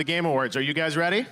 The Game Awards. Are you guys ready? You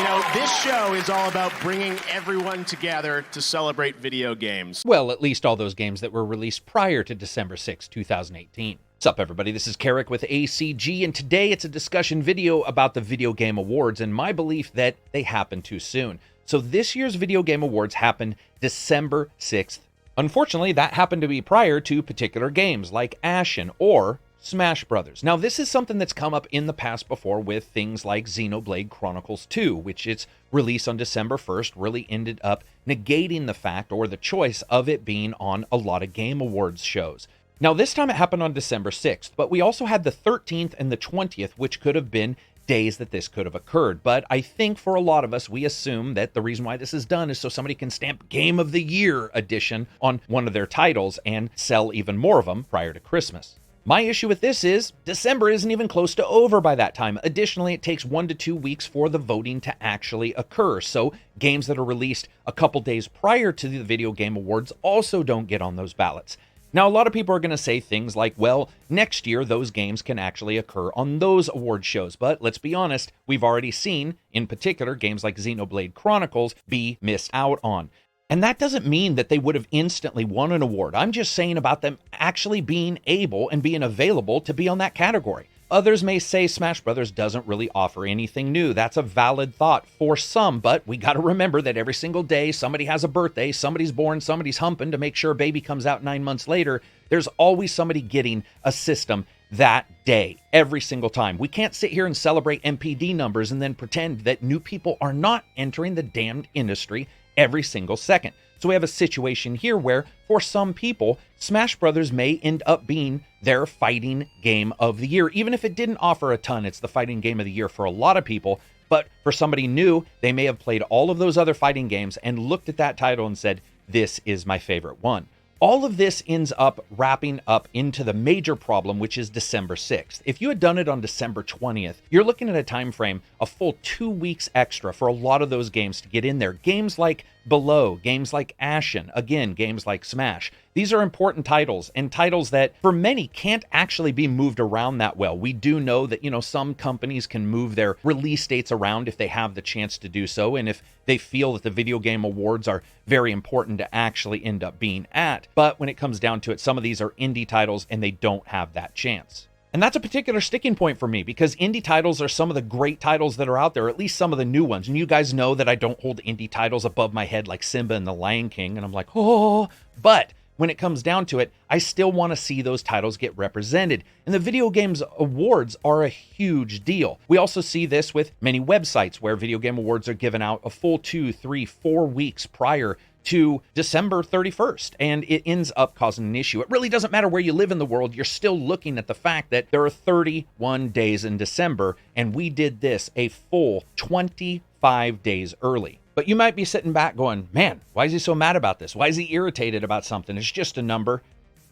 know, this show is all about bringing everyone together to celebrate video games. Well, at least all those games that were released prior to December 6, 2018. What's up, everybody? This is Karak with ACG, and today it's a discussion video about the Video Game Awards and my belief that they happened too soon. So this year's Video Game Awards happened December 6th. Unfortunately, that happened to be prior to particular games like Ashen or Smash Brothers. Now, this is something that's come up in the past before with things like Xenoblade Chronicles 2, which its release on December 1st really ended up negating the fact or the choice of it being on a lot of Game Awards shows. Now, this time it happened on December 6th, but we also had the 13th and the 20th, which could have been days that this could have occurred. But I think for a lot of us, we assume that the reason why this is done is so somebody can stamp Game of the Year edition on one of their titles and sell even more of them prior to Christmas. My issue with this is December isn't even close to over by that time. Additionally, it takes 1 to 2 weeks for the voting to actually occur. So games that are released a couple days prior to the Video Game Awards also don't get on those ballots. Now, a lot of people are going to say things like, well, next year those games can actually occur on those award shows. But let's be honest, we've already seen, in particular, games like Xenoblade Chronicles be missed out on. And that doesn't mean that they would have instantly won an award. I'm just saying about them actually being able and being available to be on that category. Others may say Smash Brothers doesn't really offer anything new. That's a valid thought for some, but we got to remember that every single day somebody has a birthday, somebody's born, somebody's humping to make sure a baby comes out 9 months later. There's always somebody getting a system that day, every single time. We can't sit here and celebrate MPD numbers and then pretend that new people are not entering the damned industry every single second. So we have a situation here where, for some people, Smash Brothers may end up being their fighting game of the year. Even if it didn't offer a ton, it's the fighting game of the year for a lot of people. But for somebody new, they may have played all of those other fighting games and looked at that title and said, this is my favorite one. All of this ends up wrapping up into the major problem, which is December 6th. If you had done it on December 20th, you're looking at a time frame, a full 2 weeks extra for a lot of those games to get in there. Games like Below, games like Ashen, again, games like Smash. These are important titles, and titles that for many can't actually be moved around that well. We do know that, some companies can move their release dates around if they have the chance to do so, and if they feel that the Video Game Awards are very important to actually end up being at. But when it comes down to it, some of these are indie titles, and they don't have that chance. And that's a particular sticking point for me because indie titles are some of the great titles that are out there, at least some of the new ones. And you guys know that I don't hold indie titles above my head like Simba and the Lion King. And I'm like, oh, but when it comes down to it, I still want to see those titles get represented. And the Video Games Awards are a huge deal. We also see this with many websites where Video Game Awards are given out a full 2, 3, 4 weeks prior to December 31st, and it ends up causing an issue. It really doesn't matter where you live in the world. You're still looking at the fact that there are 31 days in December, and we did this a full 25 days early. But you might be sitting back going, man, why is he so mad about this? Why is he irritated about something? It's just a number.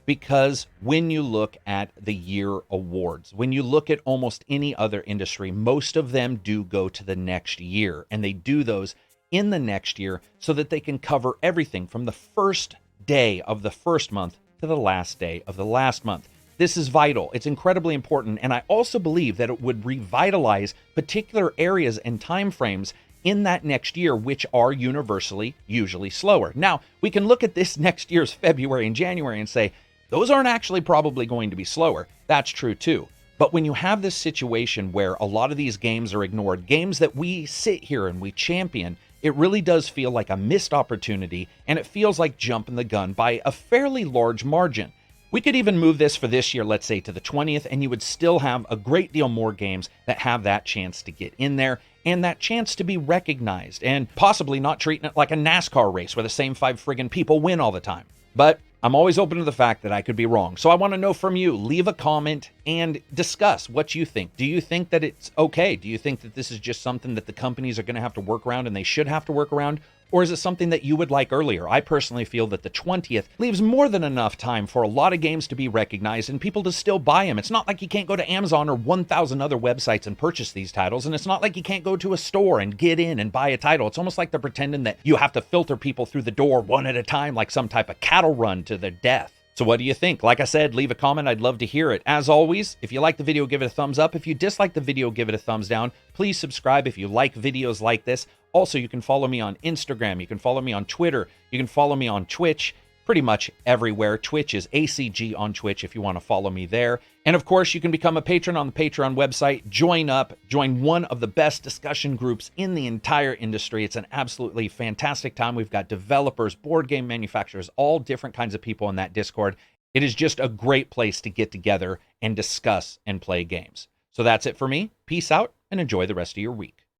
Because when you look at the year awards, when you look at almost any other industry, most of them do go to the next year, and they do those in the next year so that they can cover everything from the first day of the first month to the last day of the last month. This is vital. It's incredibly important. And I also believe that it would revitalize particular areas and timeframes in that next year, which are universally usually slower. Now, we can look at this next year's February and January and say, those aren't actually probably going to be slower. That's true too. But when you have this situation where a lot of these games are ignored, games that we sit here and we champion, it really does feel like a missed opportunity, and it feels like jumping the gun by a fairly large margin. We could even move this for this year, let's say, to the 20th, and you would still have a great deal more games that have that chance to get in there and that chance to be recognized, and possibly not treating it like a NASCAR race where the same 5 friggin' people win all the time. But I'm always open to the fact that I could be wrong. So I want to know from you. Leave a comment and discuss what you think. Do you think that it's okay? Do you think that this is just something that the companies are going to have to work around and they should have to work around? Or is it something that you would like earlier? I personally feel that the 20th leaves more than enough time for a lot of games to be recognized and people to still buy them. It's not like you can't go to Amazon or 1,000 other websites and purchase these titles, and it's not like you can't go to a store and get in and buy a title. It's almost like they're pretending that you have to filter people through the door one at a time like some type of cattle run to their death. So what do you think? Like I said, leave a comment. I'd love to hear it. As always, if you like the video, give it a thumbs up. If you dislike the video, give it a thumbs down. Please subscribe if you like videos like this. Also, you can follow me on Instagram. You can follow me on Twitter. You can follow me on Twitch. Pretty much everywhere. Twitch is ACG on Twitch if you want to follow me there. And of course, you can become a patron on the Patreon website. Join up. Join one of the best discussion groups in the entire industry. It's an absolutely fantastic time. We've got developers, board game manufacturers, all different kinds of people in that Discord. It is just a great place to get together and discuss and play games. So that's it for me. Peace out and enjoy the rest of your week.